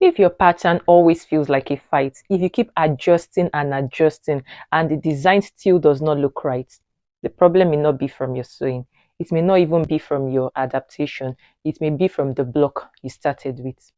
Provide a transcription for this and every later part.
If your pattern always feels like a fight, if you keep adjusting and adjusting and the design still does not look right, the problem may not be from your sewing. It may not even be from your adaptation. It may be from the block you started with.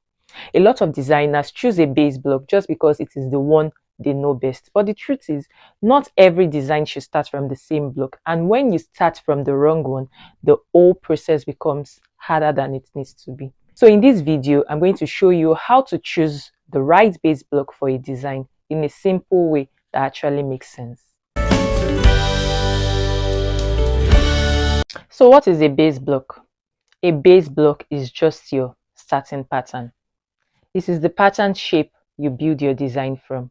A lot of designers choose a base block just because it is the one they know best. But the truth is, not every design should start from the same block. And when you start from the wrong one, the whole process becomes harder than it needs to be. So in this video, I'm going to show you how to choose the right base block for a design in a simple way that actually makes sense. So what is a base block? A base block is just your starting pattern. This is the pattern shape you build your design from.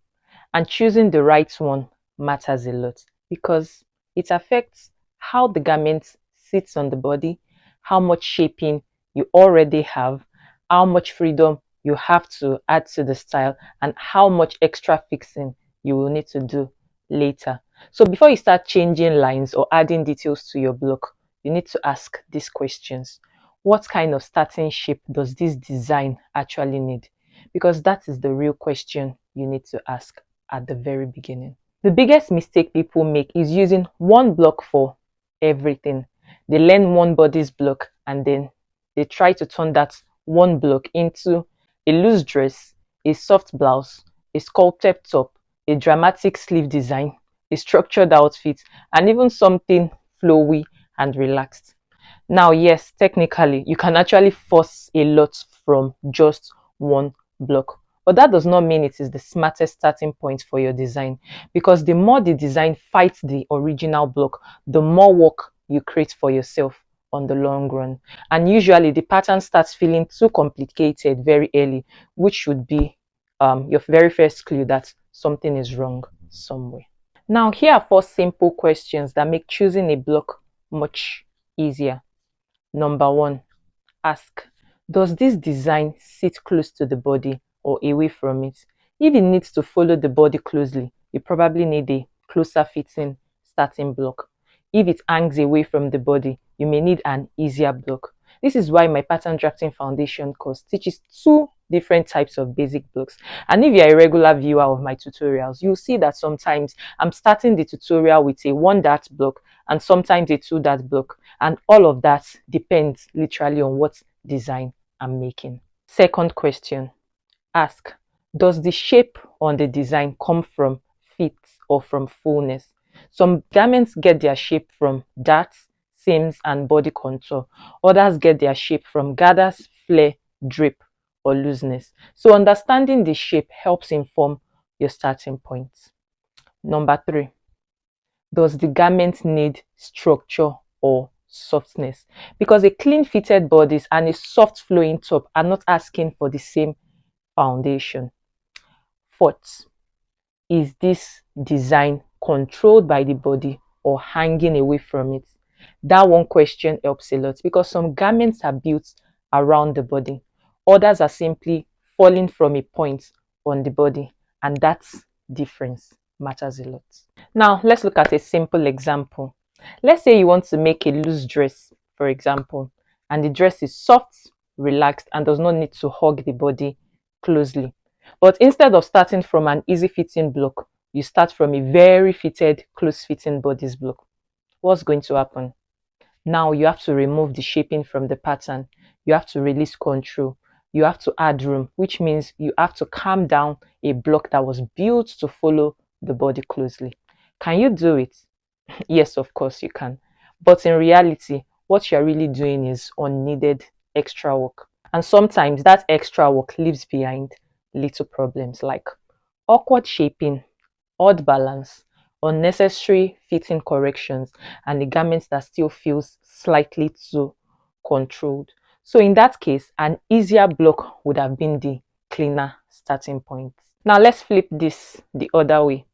And choosing the right one matters a lot because it affects how the garment sits on the body, how much shaping you already have, how much freedom you have to add to the style, and how much extra fixing you will need to do later. So before you start changing lines or adding details to your block, you need to ask these questions. What kind of starting shape does this design actually need? Because that is the real question you need to ask at the very beginning. The biggest mistake people make is using one block for everything. They learn one body's block and then they try to turn that one block into a loose dress, a soft blouse, a sculpted top, a dramatic sleeve design, a structured outfit, and even something flowy and relaxed. Now, yes, technically, you can actually force a lot from just one block. But that does not mean it is the smartest starting point for your design, because the more the design fights the original block, the more work you create for yourself on the long run. And usually the pattern starts feeling too complicated very early, which should be your very first clue that something is wrong somewhere. Now, here are 4 simple questions that make choosing a block much easier. Number 1, ask, does this design sit close to the body or away from it? If it needs to follow the body closely, you probably need a closer fitting starting block. If it hangs away from the body, you may need an easier block. This is why my pattern drafting foundation course teaches 2 different types of basic blocks. And if you're a regular viewer of my tutorials, you'll see that sometimes I'm starting the tutorial with a 1 dart block and sometimes a 2 dart block. And all of that depends literally on what design I'm making. Second question, ask, does the shape on the design come from fit or from fullness? Some garments get their shape from darts, seams, and body contour. Others get their shape from gathers, flare, drape, or looseness. So understanding the shape helps inform your starting point. Number 3, does the garment need structure or softness? Because a clean fitted bodice and a soft flowing top are not asking for the same foundation. Fourth, is this design controlled by the body or hanging away from it? That one question helps a lot because some garments are built around the body, others are simply falling from a point on the body, and that difference matters a lot. Now let's look at a simple example. Let's say you want to make a loose dress, for example, and the dress is soft, relaxed, and does not need to hug the body closely. But instead of starting from an easy fitting block, you start from a very fitted, close fitting bodice block. What's going to happen? Now you have to remove the shaping from the pattern. You have to release control. You have to add room, which means you have to calm down a block that was built to follow the body closely. Can you do it? Yes, of course you can. But in reality, what you're really doing is unneeded extra work. And sometimes that extra work leaves behind little problems like awkward shaping, odd balance, unnecessary fitting corrections, and the garments that still feels slightly too controlled. So in that case, an easier block would have been the cleaner starting point. Now let's flip this the other way.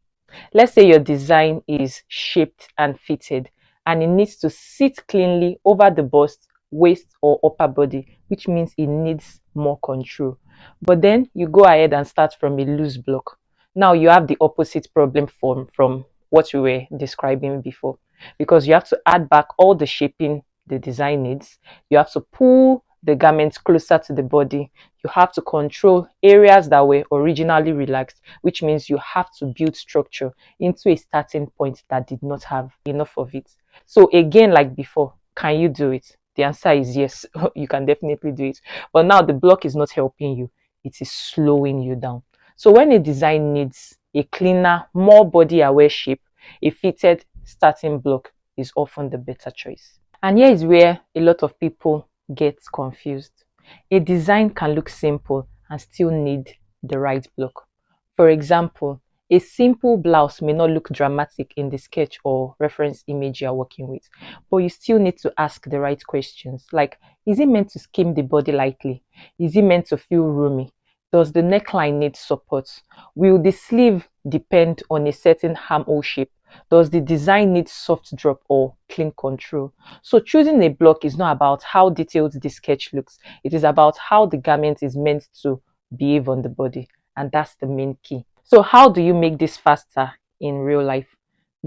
Let's say your design is shaped and fitted and it needs to sit cleanly over the bust, waist, or upper body, which means it needs more control. But then you go ahead and start from a loose block. Now you have the opposite problem from what we were describing before, because you have to add back all the shaping the design needs. You have to pull the garment closer to the body. You have to control areas that were originally relaxed, which means you have to build structure into a starting point that did not have enough of it. So again, like before, can you do it? The answer is yes. You can definitely do it. But now the block is not helping you. It is slowing you down. So when a design needs a cleaner, more body aware shape, a fitted starting block is often the better choice. And here is where a lot of people get confused. A design can look simple and still need the right block. For example, a simple blouse may not look dramatic in the sketch or reference image you are working with, but you still need to ask the right questions. Like, is it meant to skim the body lightly? Is it meant to feel roomy? Does the neckline need support? Will the sleeve depend on a certain armhole shape? Does the design need soft drop or clean control? So choosing a block is not about how detailed the sketch looks. It is about how the garment is meant to behave on the body. And that's the main key. So how do you make this faster in real life?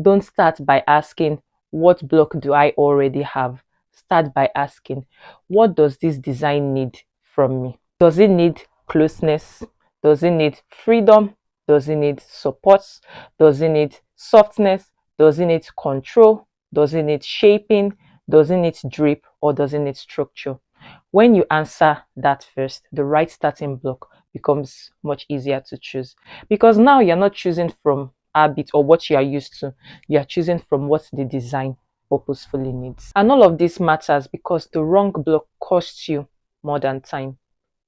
Don't start by asking, what block do I already have? Start by asking, what does this design need from me? Does it need closeness? Does it need freedom? Does it need support? Does it need softness? Does it need control? Does it need shaping? Does it need drip? Or does it need structure? When you answer that first, the right starting block becomes much easier to choose, because now you're not choosing from habit or what you are used to. You are choosing from what the design purposefully needs. And all of this matters because the wrong block costs you more than time.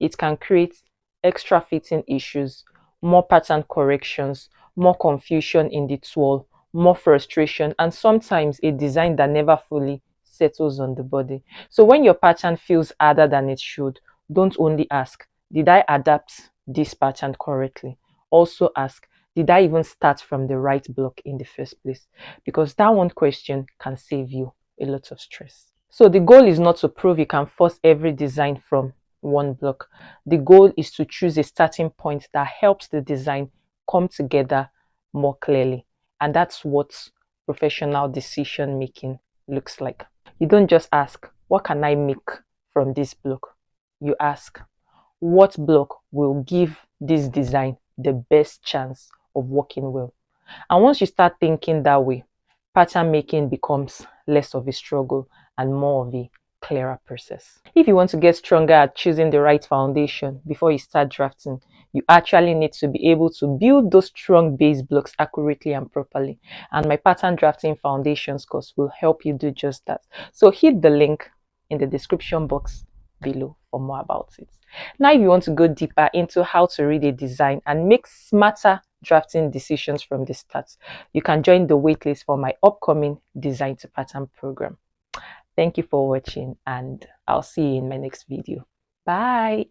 It can create extra fitting issues, more pattern corrections, more confusion in the tool, more frustration, and sometimes a design that never fully settles on the body. So when your pattern feels harder than it should, don't only ask, did I adapt this pattern correctly? Also ask, did I even start from the right block in the first place? Because that one question can save you a lot of stress. So the goal is not to prove you can force every design from one block. The goal is to choose a starting point that helps the design come together more clearly. And that's what professional decision making looks like. You don't just ask, what can I make from this block? You ask, what block will give this design the best chance of working well? And once you start thinking that way, pattern making becomes less of a struggle and more of a clearer process. If you want to get stronger at choosing the right foundation before you start drafting, you actually need to be able to build those strong base blocks accurately and properly. And my pattern drafting foundations course will help you do just that. So hit the link in the description box below for more about it. Now, if you want to go deeper into how to read a design and make smarter drafting decisions from the start, you can join the waitlist for my upcoming Design to Pattern program. Thank you for watching, and I'll see you in my next video. Bye.